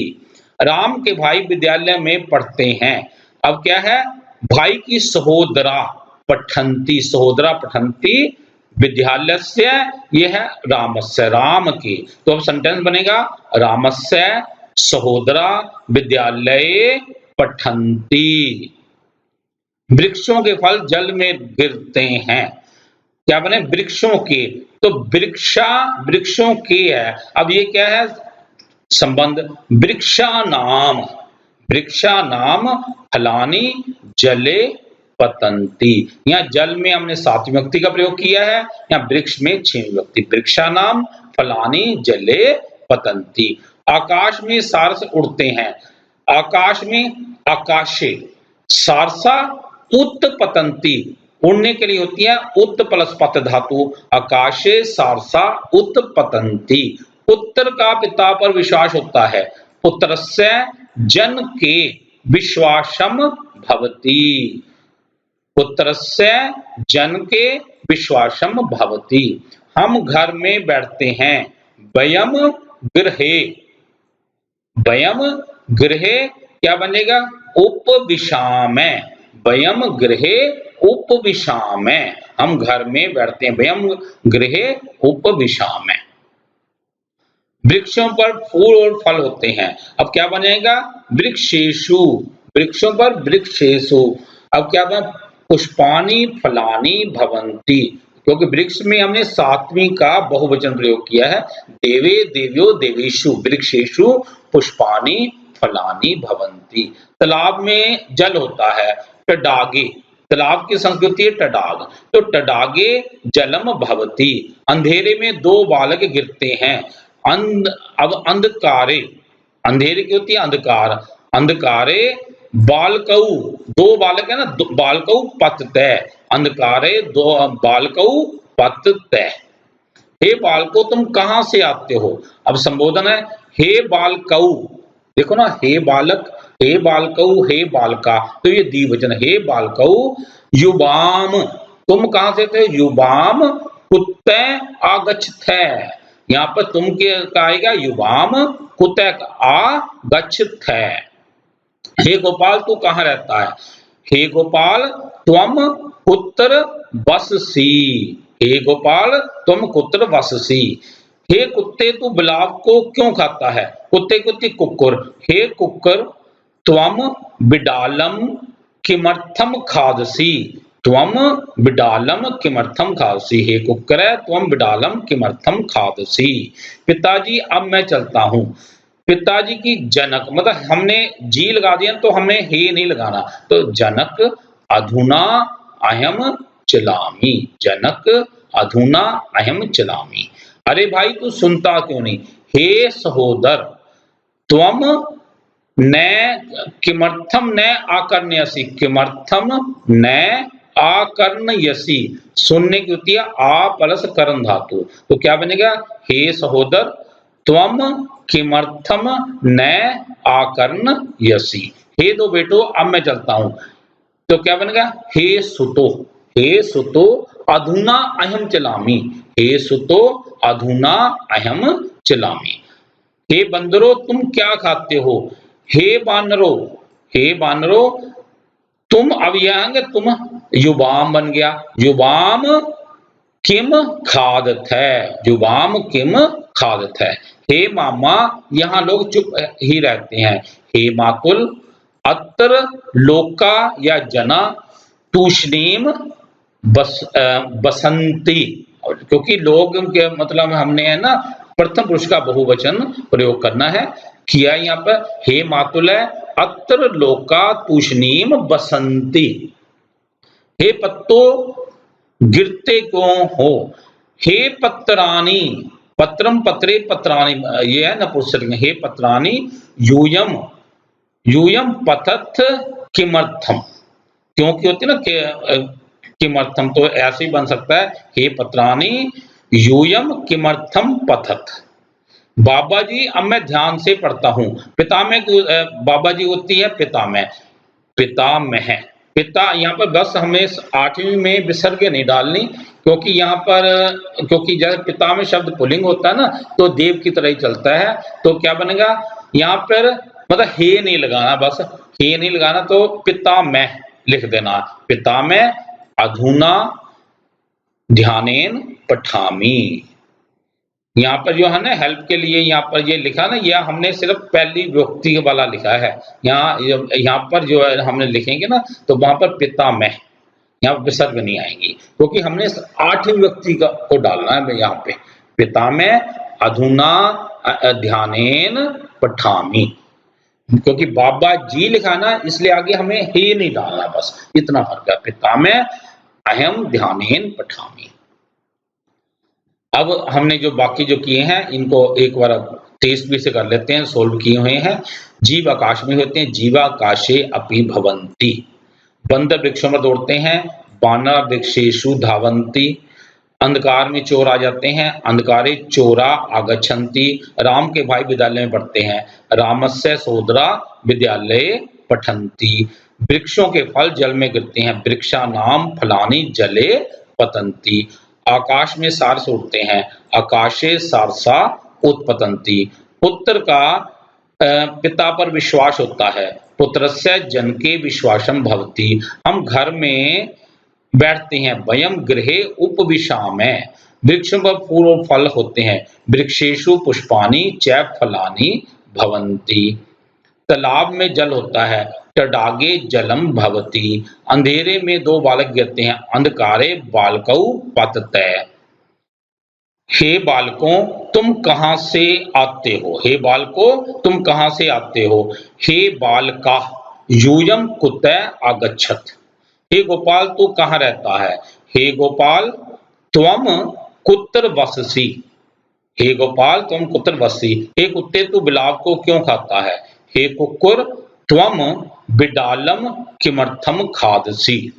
राम के भाई विद्यालय में पढ़ते हैं, अब क्या है, भाई की सहोदरा पठन्ति, सहोदरा पठन्ति विद्यालयस्य, ये है रामस्य, राम की। तो अब सेंटेंस बनेगा रामस्य सहोदरा विद्यालये पठन्ति। वृक्षों के फल जल में गिरते हैं, क्या बने, वृक्षों के, तो वृक्षा वृक्षों के है। अब ये क्या है संबंध, वृक्षा नाम, वृक्षा नाम फलानी जले पतंती। यहाँ जल में हमने सातवीं व्यक्ति का प्रयोग किया है, यहाँ वृक्ष में छठवीं व्यक्ति, वृक्षा नाम फलानी जले पतंती। आकाश में सारस उड़ते हैं, आकाश में आकाशे, सारसा उत्पतंती, उड़ने के लिए होती है उत प्लस पत धातु, आकाशे सारसा उत्पतंती। पुत्र का पिता पर विश्वास होता है, पुत्रस्य जन के विश्वासम भवति, पुत्रस्य जन के विश्वासम भवति। हम घर में बैठते हैं, वयम गृहे, वयम गृहे क्या बनेगा, उपविशामः, वयम गृहे उपविशामः, हम घर में बैठते हैं, वयम गृहे उपविशामः। वृक्षों पर फूल और फल होते हैं, अब क्या बनेगा, वृक्षेषु, वृक्षों पर वृक्षेषु। अब क्या बना, पुष्पाणि फलानि भवन्ति, क्योंकि वृक्ष में हमने सातवीं का बहुवचन प्रयोग किया है, देवे देव्यो देवेषु वृक्षेषु पुष्पाणि फलानि भवन्ति। तालाब में जल होता है, तडागे, तालाब की संस्कृति है तडाग, तो तडागे जलम भवति। अंधेरे में दो बालक गिरते हैं, अब अंधकारे, अंधेरे की होती है अंधकार, अंधकारे बालकौ, दो बालक है ना, बालकौ पतते, अंधकारे दो बालकौ पतते। हे बालको तुम कहां से आते हो, अब संबोधन है, हे बालकौ, देखो ना, हे बालक, हे बालकौ, हे बालका, तो ये द्विवचन, हे बालकौ युवाम, तुम कहां से थे, युवाम कुत्ते आगच्छते, यहाँ पर तुम क्या आएगा, युवाम कुत्ते आगच्छते। हे गोपाल तू कहाँ रहता है, हे गोपाल त्वम कुत्र वससि, हे गोपाल तुम कुत्र वससि। हे कुत्ते तू बिलाव को क्यों खाता है, कुत्ते कुत्ते कुक्कुर, हे कुक्कुर त्वम बिडालम किमर्थम खादसी, त्वम बिडालम किमर्थम खादसी, हे कुक्कुर त्वम बिडालम किमर्थम खादसी। पिताजी अब मैं चलता हूं, पिताजी की जनक, मतलब हमने जी लगा दिया तो हमें हे नहीं लगाना, तो जनक अधुना अहम चलामी, जनक अधुना अहम चलामी। अरे भाई तू सुनता क्यों नहीं, हे सहोदर त्वम न किमर्थम न आकर्ण्यसि, किमर्थम न आकर्ण यसी, सुनने की होती है आ प्लस कर्ण धातु, तो क्या बनेगा, हे सहोदर त्वम किमर्थम न आकर्ण यसी। हे दो बेटो, अब मैं चलता हूं, तो क्या बनेगा, हे सुतो, हे सुतो अधुना अहम चलामी, हे सुतो अधुना अहम चलामी। हे बंदरो तुम क्या खाते हो, हे बानरो, हे बानरो तुम, अब यह आएंगे तुम, युवाम बन गया, युवाम किम खादत है, युवाम किम खादत है। हे मामा, यहाँ लोग चुप ही रहते हैं। हे मातुल, अत्र लोका या जना तूष्णीम बसंती, क्योंकि लोग के मतलब हमने है ना प्रथम पुरुष का बहुवचन प्रयोग करना है, किया यहाँ पर। हे मातुल है, अत्र लोका तूष्णीम बसंती, हे पत्तो गिरते क्यों हो, हे पत्राणी, पत्रम पत्रे पत्राणी, ये है नपुंसक, हे पत्राणी यूयम, यूयम पतथ किमर्थम, क्योंकि होती है ना किमर्थम, तो ऐसे ही बन सकता है, हे पत्राणी यूयम किमर्थम पतथ। बाबा जी, अब मैं ध्यान से पढ़ता हूं, पिता में बाबा जी होती है पिता में, पिता में है, पिता यहाँ पर बस हमें 8वीं में विसर्ग नहीं डालनी, क्योंकि यहाँ पर क्योंकि जब पिता में शब्द पुल्लिंग होता है ना तो देव की तरह ही चलता है, तो क्या बनेगा यहाँ पर, मतलब हे नहीं लगाना, बस हे नहीं लगाना, तो पिता में लिख देना, पिता में अधुना ध्यानेन पठामी। यहाँ पर जो है ना हेल्प के लिए यहाँ पर ये लिखा ना, यह हमने सिर्फ पहली व्यक्ति वाला लिखा है, यहाँ पर जो है हमने लिखेंगे ना तो वहां पर पिता में, यहाँ पर विसर्ग नहीं आएंगी, क्योंकि हमने 8वीं व्यक्ति को डालना है यहाँ पे, पिता में अधुना ध्यानेन पठामी, क्योंकि बाबा जी लिखा ना इसलिए आगे हमें हे नहीं डालना, बस इतना फर्क है, पिता में अहम ध्यानेन पठामी। अब हमने जो बाकी जो किए हैं इनको एक बार टेस्ट भी से कर लेते हैं, सोल्व किए हुए हैं। जीव आकाश में होते हैं, जीवा आकाशे अपि भवंती, बंदर वृक्षों में दौड़ते हैं, बानर वृक्षेषु धावंती, अंधकार में चोर आ जाते हैं, अंधकारे चोरा आगच्छन्ति, राम के भाई विद्यालय में पढ़ते हैं, रामस्य सोदरा विद्यालय पठन्ति, वृक्षों के फल जल में गिरते हैं, वृक्षा नाम फलानी जले पतंती, आकाश में सारस उड़ते हैं, आकाशे सारसा उत्पतंती, पुत्र का पिता पर विश्वास होता है, पुत्रस्य जनके विश्वासम भवति, हम घर में बैठते हैं, वयम गृहे उपविशामः, वृक्ष पर पूर्व फल होते हैं, वृक्षेषु पुष्पानि च फलानि भवन्ति, तालाब में जल होता है, तडागे जलम भवति, अंधेरे में 2 बालक गिरते हैं, अंधकारे बालकौ पतते, हे बालकों तुम कहां से आते हो, हे बालकों तुम कहां से आते हो, हे बालका यूयम कुतः आगच्छत, हे गोपाल तू कहां रहता है, हे गोपाल त्वम कुत्र वससि, हे गोपाल तुम कुत्र वसि, हे कुत्ते तू बिलाव को क्यों खाता है, हे कुक्कुर त्वम बिडालम किमर्थम खादसि।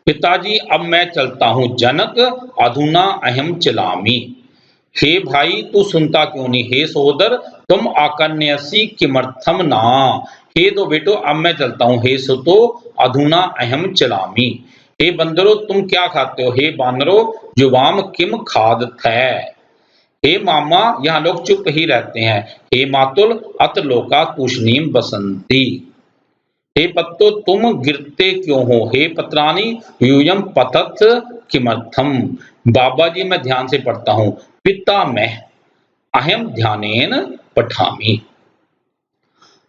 पिताजी अब मैं चलता हूं, जनक अधुना अहम चलामी, हे भाई तू सुनता क्यों नहीं, हे सहोदर तुम आकर्ण्यसी किमर्थम ना, हे दो बेटो अब मैं चलता हूं, हे सुतो अधुना अहम चलामी, हे बंदरो तुम क्या खाते हो, हे बानरो युवाम किम खादत है, हे मामा यहाँ लोग चुप ही रहते हैं, हे मातुल अत लोका तूष्णीम बसंती, हे पत्तो तुम गिरते क्यों हो, हे पत्राणी यूयम पतत किमर्थम, बाबा जी मैं ध्यान से पढ़ता हूं, पिता मैं अहम ध्यानेन पठामी।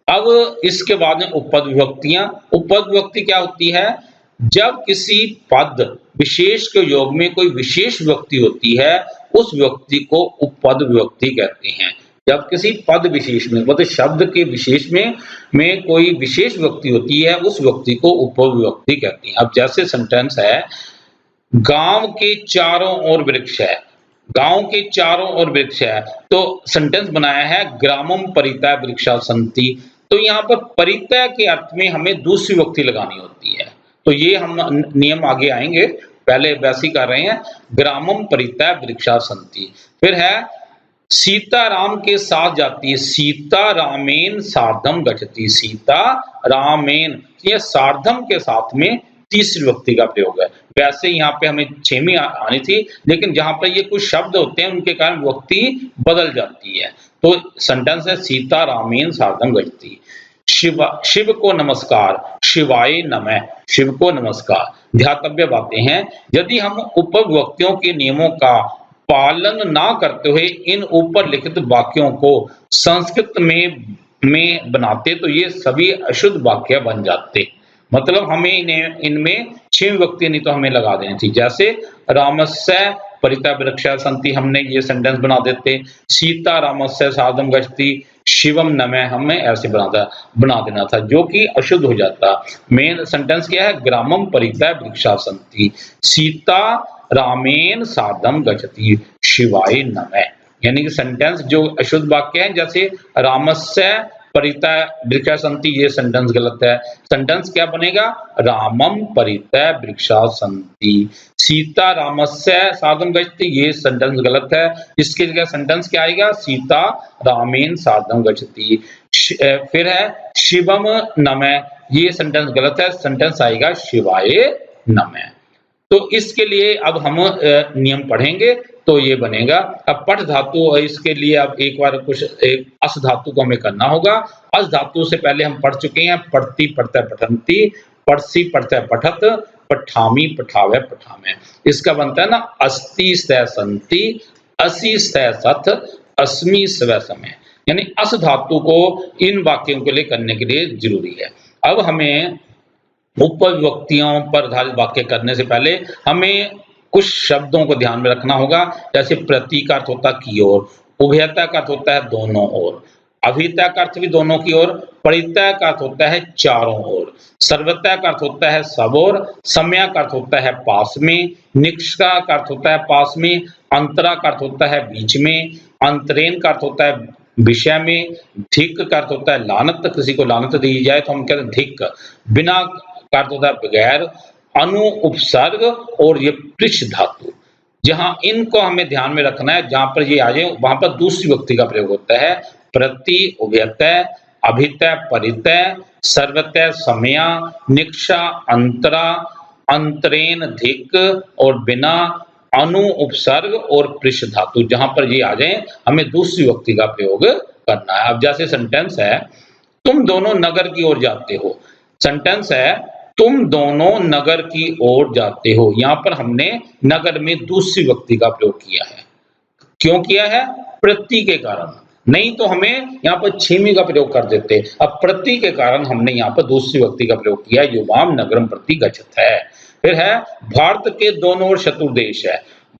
अब इसके बाद में उपपद विभक्तियां, उपपद विभक्ति क्या होती है, जब किसी पद विशेष के योग में कोई विशेष विभक्ति होती है उस विभक्ति को उपपद विभक्ति कहते हैं, जब किसी पद विशेष में मतलब शब्द के विशेष में कोई विशेष विभक्ति होती है उस विभक्ति को उपपद विभक्ति कहते हैं। अब जैसे सेंटेंस है, गांव के चारों ओर वृक्ष है, गांव के चारों ओर वृक्ष है, तो सेंटेंस बनाया है ग्रामम परितः वृक्षा संति, तो यहाँ पर परितः के अर्थ में हमें दूसरी विभक्ति लगानी होती है, तो ये हम नियम आगे आएंगे, पहले वैसे ही कर रहे हैं। ग्रामम परितः वृक्षा सन्ति। फिर है सीता राम के साथ जाती है, सीता रामेन सार्धम गच्छति। सीता रामेन, ये सार्धम के साथ में तीसरी विभक्ति का प्रयोग है। वैसे यहाँ पे हमें छेवीं आनी थी, लेकिन जहां पर ये कुछ शब्द होते हैं उनके कारण विभक्ति बदल जाती है। तो सेंटेंस है सीता रामेन सार्धम गच्छति। शिव को नमस्कार, शिवाय नमः। शिव को नमस्कार। ध्यातव्य बातें हैं, यदि हम उपविभक्तियों के नियमों का पालन ना करते हुए इन ऊपर लिखित वाक्यों को संस्कृत में बनाते तो ये सभी अशुद्ध वाक्य बन जाते। मतलब हमें इनमें 6 विभक्ति नहीं तो हमें लगा देनी थी। जैसे रामस्य परितः वृक्षा सन्ति, हमने ये सेंटेंस बना देते। सीता रामस्य सार्धम गच्छति, शिवम नमः, हमें ऐसे बना देना था, जो कि अशुद्ध हो जाता। मेन सेंटेंस क्या है? ग्रामम परितः वृक्षा सन्ति, सीता रामेन सार्धम गच्छति, शिवाय नमः। यानी कि सेंटेंस जो अशुद्ध वाक्य है, जैसे रामस्य परितः वृक्षा सन्ति, ये सेंटेंस गलत है। सेंटेंस क्या बनेगा? रामम परितः वृक्षा सन्ति, सीता रामस्य सार्धम गच्छति, ये सेंटेंस गलत है। इसके जगह सेंटेंस क्या आएगा? सीता रामेन सार्धम गच्छति। फिर है शिवम नमः, ये सेंटेंस गलत है। सेंटेंस आएगा शिवाय नमः। तो इसके लिए अब हम नियम पढ़ेंगे तो ये बनेगा। अब पठ धातु, इसके लिए अब एक बार एक अस धातु को हमें करना होगा। अस धातु से पहले हम पढ़ चुके हैं। पढ़ती पढ़ते पठंती, पढ़सी पढ़ते पठत, पठामी पठावे पठामे। इसका बनता है ना अस्ति स्तः सन्ति, असि स्तः सथ, अस्मि स्व समय। यानी अस धातु को इन वाक्यों के लिए करने के लिए जरूरी है। अब हमें उपविभक्तियों पर आधारित वाक्य करने से पहले हमें कुछ शब्दों को ध्यान में रखना होगा। जैसे प्रति का अर्थ होता है की ओर, उभयता का अर्थ होता है दोनों ओर, अभिता का अर्थ भी दोनों की ओर, परितः का अर्थ होता है चारों ओर, सर्वतः का अर्थ होता है सब ओर, सम्या का अर्थ होता है पास में, निष्का का अर्थ होता है पास में, अंतरा का अर्थ होता है बीच में, अंतरेन का अर्थ होता है विषय में, धिक का अर्थ होता है लानत, किसी को लानत दी जाए तो हम कहते हैं धिक, बिना का अर्थ होता है बगैर, अनु उपसर्ग, और ये पृच्छ धातु। जहां इनको हमें ध्यान में रखना है, जहां पर ये आ जाए वहां पर दूसरी विभक्ति का प्रयोग होता है। प्रति उभयतः, अभितः परितः, सर्वतः समया, निक्षा अंतरा, अंतरेन धिक, और बिना, अनु उपसर्ग और पृच्छ धातु। जहां पर ये आ जाए हमें दूसरी विभक्ति का प्रयोग करना है। अब जैसे सेंटेंस है तुम दोनों नगर की ओर जाते हो। सेंटेंस है तुम दोनों नगर की ओर जाते हो। यहां पर हमने नगर में दूसरी विभक्ति का प्रयोग किया है। क्यों किया है? प्रति के कारण, नहीं तो हमें यहाँ पर छेमी का प्रयोग कर देते। अब प्रति के कारण हमने यहाँ पर दूसरी विभक्ति का प्रयोग किया, युवाम नगरम प्रति गच्छत है। फिर है भारत के दोनों ओर शत्रुदेश है।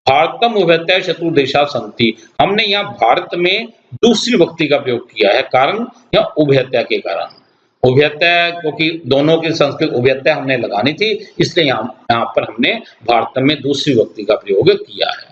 भारतम उभयतः शत्रुदेशा सन्ति, हमने यहाँ भारत में दूसरी विभक्ति का प्रयोग किया है। कारण यहाँ उभयतः के कारण, उभयतः क्योंकि दोनों की संस्कृत उभयतः हमने लगानी थी, इसलिए यहाँ पर हमने भारत में दूसरी विभक्ति का प्रयोग किया है।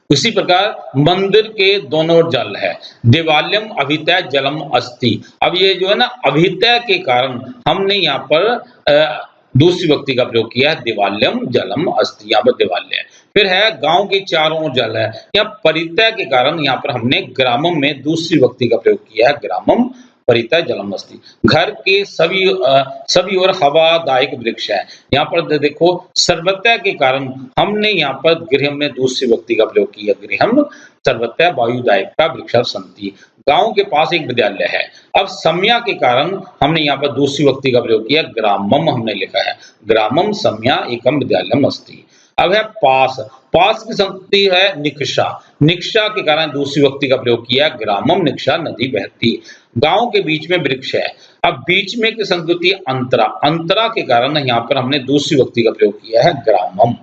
उसी प्रकार मंदिर के दोनों ओर जल है। देवालयम अभितः जलम अस्ति। अब ये जो है ना अभितः के कारण हमने यहाँ पर दूसरी विभक्ति का प्रयोग किया है, देवालयम जलम अस्ति, यहाँ पर देवालय है। फिर है गांव के चारों ओर जल है। यहाँ परितः के कारण यहाँ पर हमने ग्रामम में दूसरी विभक्ति का प्रयोग किया है, ग्रामम परितः जलम अस्ति। घर के सभी ओर हवादायक वृक्ष है। यहाँ पर देखो सर्वतः के कारण हमने यहाँ पर गृहम में दूसरी विभक्ति का प्रयोग किया, गृहम सर्वतः वायुदायकता वृक्षा सन्ति। गांव के पास एक विद्यालय है। अब सम्या के कारण हमने यहाँ पर दूसरी विभक्ति का प्रयोग किया, ग्रामम हमने लिखा है, ग्रामम सम्या एकम विद्यालयम अस्ति। अब है पास, पास की संस्कृति है निक्षा, निक्षा के कारण दूसरी विभक्ति का प्रयोग किया, ग्रामम निक्षा नदी बहती। गांव के बीच में वृक्ष है। अब बीच में की संस्कृति अंतरा, अंतरा के कारण यहाँ पर हमने दूसरी विभक्ति का प्रयोग किया है, ग्रामम,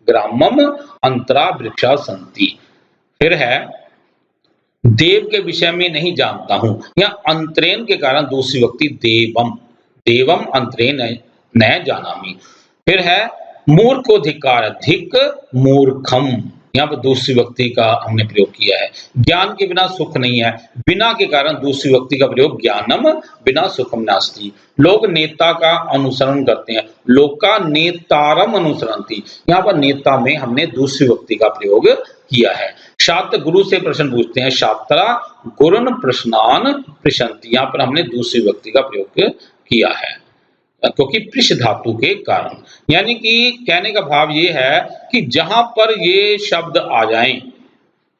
ग्रामम अंतरा वृक्षा सन्ति। फिर है देव के विषय में नहीं जानता हूं, यहाँ अंतरेन के कारण दूसरी विभक्ति देवम, देवम अंतरेन न जानामि। फिर है मूर्ख को धिक्कार, धिक मूर्खम, यहाँ पर दूसरी व्यक्ति का हमने प्रयोग किया है। ज्ञान के बिना सुख नहीं है, बिना के कारण दूसरी व्यक्ति का प्रयोग ज्ञानम बिना सुखम नास्ति। लोग नेता का अनुसरण करते हैं, लोग का नेतारम अनुसरंति। यहाँ पर नेता में हमने दूसरी व्यक्ति का प्रयोग किया है। छात्र गुरु से प्रश्न पूछते हैं, छात्रा गुरुन प्रश्नान पृच्छन्ति। यहाँ पर हमने दूसरी व्यक्ति का प्रयोग किया है क्योंकि पृष धातु के कारण। यानी कि कहने का भाव ये है कि जहां पर ये शब्द आ जाएं,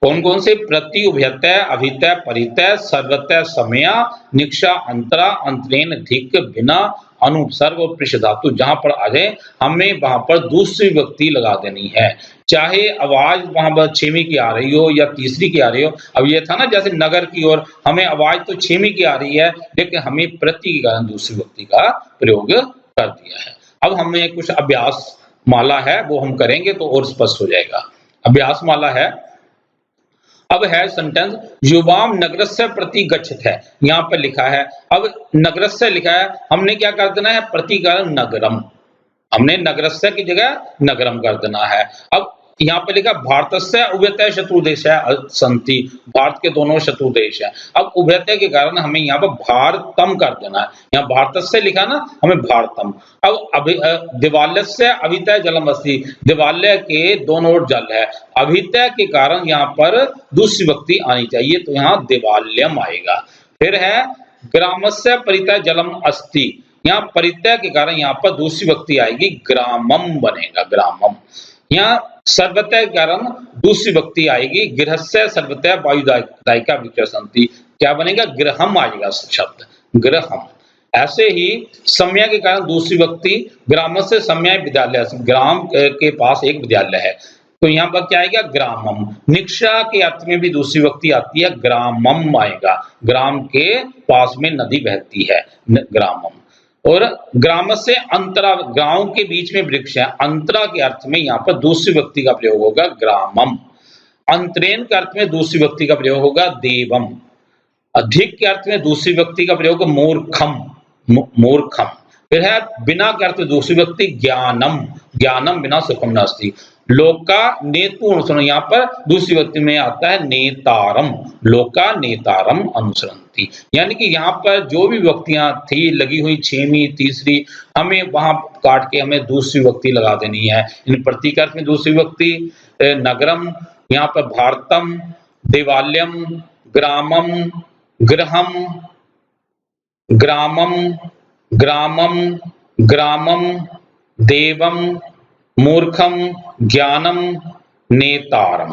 कौन कौन से, प्रति, उभयतः, अभितः, परितः, सर्वतः, समया, निक्षा, अंतरा, अंतरेण, धिक, बिना, अनुपसर्ग और पृष धातु जहां पर आ जाए हमें वहां पर दूसरी व्यक्ति लगा देनी है। चाहे आवाज वहां पर छेवीं की आ रही हो या तीसरी की आ रही हो। अब ये था ना जैसे नगर की ओर हमें आवाज तो छेवीं की आ रही है, लेकिन हमें प्रति के कारण दूसरी व्यक्ति का प्रयोग कर दिया है। अब हमें कुछ अभ्यास माला है वो हम करेंगे तो और स्पष्ट हो जाएगा। अभ्यास माला है, अब है सेंटेंस युवाम नगरस्य प्रति गच्छत है, यहाँ पर लिखा है। अब नगरस्य लिखा है, हमने क्या कर देना है, प्रतिकरण नगरम, हमने नगरस्य की जगह नगरम कर देना है। अब यहाँ पे लिखा भारतस्य उभयतः शत्रु देश है संति, भारत के दोनों शत्रु देश है। अब उभयतः के कारण हमें यहाँ पर भारतम कर देना है, यहाँ भारतस्य लिखा ना, हमें भारतम। अब दिवाल्यस्य अभितः जलम अस्ति, दिवाल्य के दोनों ओर जल है, अभितः के कारण यहाँ पर दूसरी व्यक्ति आनी चाहिए तो यहाँ दिवाल्यम आएगा। फिर है ग्रामस्य परितः जलम अस्ति, यहाँ परितः के कारण यहाँ पर दूसरी व्यक्ति आएगी, ग्रामम बनेगा, ग्रामम। यहाँ सर्वतः के कारण दूसरी व्यक्ति आएगी, गृहस्य सर्वतः वायुदायिका विचरसंति, क्या बनेगा, गृहम आएगा शब्द, गृहम। ऐसे ही सम्या के कारण दूसरी व्यक्ति, ग्रामस्य सम्या विद्यालय, ग्राम के पास एक विद्यालय है तो यहाँ पर क्या आएगा, ग्रामम। निक्षा के अर्थ में भी दूसरी व्यक्ति आती है, ग्रामम आएगा, ग्राम के पास में नदी बहती है, ग्रामम। और ग्राम से अंतरा, गांव के बीच में वृक्ष है, अंतरा के अर्थ में यहाँ पर दूसरी व्यक्ति का प्रयोग होगा, ग्रामम। अंतरेण के अर्थ में दूसरी व्यक्ति का प्रयोग होगा, देवम। अधिक के अर्थ में दूसरी व्यक्ति का प्रयोग मूर्खम, मूर्खम। फिर है बिना के अर्थ में दूसरी व्यक्ति, ज्ञानम, ज्ञानम बिना सुखम नास्ति। लोक का नेतु अनुसरण, यहाँ पर दूसरी व्यक्ति में आता है नेतारम, लोक का नेतारम अनुसरंती। यानी कि यहाँ पर जो भी व्यक्तियां थी लगी हुई छेवीं तीसरी, हमें वहां काट के हमें दूसरी व्यक्ति लगा देनी है। इन प्रतीक अर्थ में दूसरी व्यक्ति नगरम, यहाँ पर भारतम, देवालयम, ग्रामम, गृहम, ग्रामम, ग्रामम, ग्रामम, देवम, मूर्खम, ज्ञानम, नेतारम।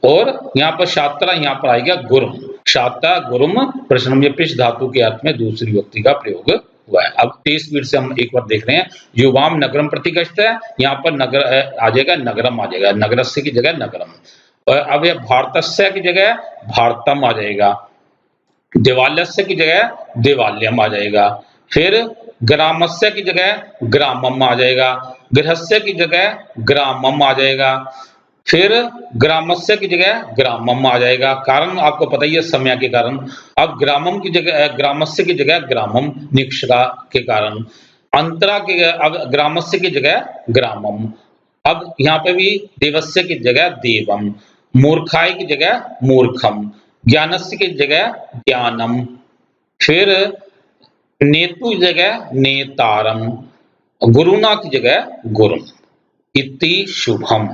और यहाँ पर छात्रा, यहाँ पर आएगा गुरुम, छात्रा गुरुम प्रश्नम, ये पृष्ठ धातु के अर्थ में दूसरी व्यक्ति का प्रयोग हुआ है। अब 23 मिनट से हम एक बार देख रहे हैं, युवाम नगरम प्रतिगच्छत है, यहाँ पर नगर आ जाएगा, नगरम आ जाएगा, नगरस्य की जगह नगरम। और अब यह भारतस्य की जगह भारतम आ जाएगा, देवालयस्य की जगह देवालयम आ जाएगा। फिर ग्रामस्य की जगह ग्रामम आ जाएगा, गृहस्य की जगह ग्रामम आ जाएगा। फिर ग्रामस्य की जगह ग्रामम आ जाएगा, कारण आपको पता ही है समय के कारण। अब ग्रामम की जगह, ग्रामस्य की जगह ग्रामम, निक्षा के कारण। अंतरा के, अब ग्रामस्य की जगह ग्रामम। अब यहाँ पे भी देवस्य की जगह देवम, मूर्खाय की जगह मूर्खम, ज्ञानस्य की जगह ज्ञानम। फिर नेतु की जगह नेतारम, गुरुना की जगह गुरुम। इति शुभम।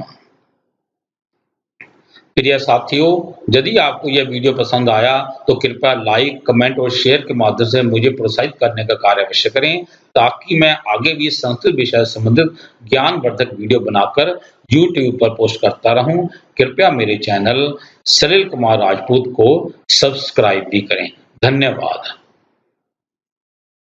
प्रिय साथियों, यदि आपको यह वीडियो पसंद आया तो कृपया लाइक, कमेंट और शेयर के माध्यम से मुझे प्रोत्साहित करने का कार्य अवश्य करें, ताकि मैं आगे भी संस्कृत विषय से संबंधित ज्ञानवर्धक वीडियो बनाकर YouTube पर पोस्ट करता रहूं। कृपया मेरे चैनल सलिल कुमार राजपूत को सब्सक्राइब भी करें। धन्यवाद।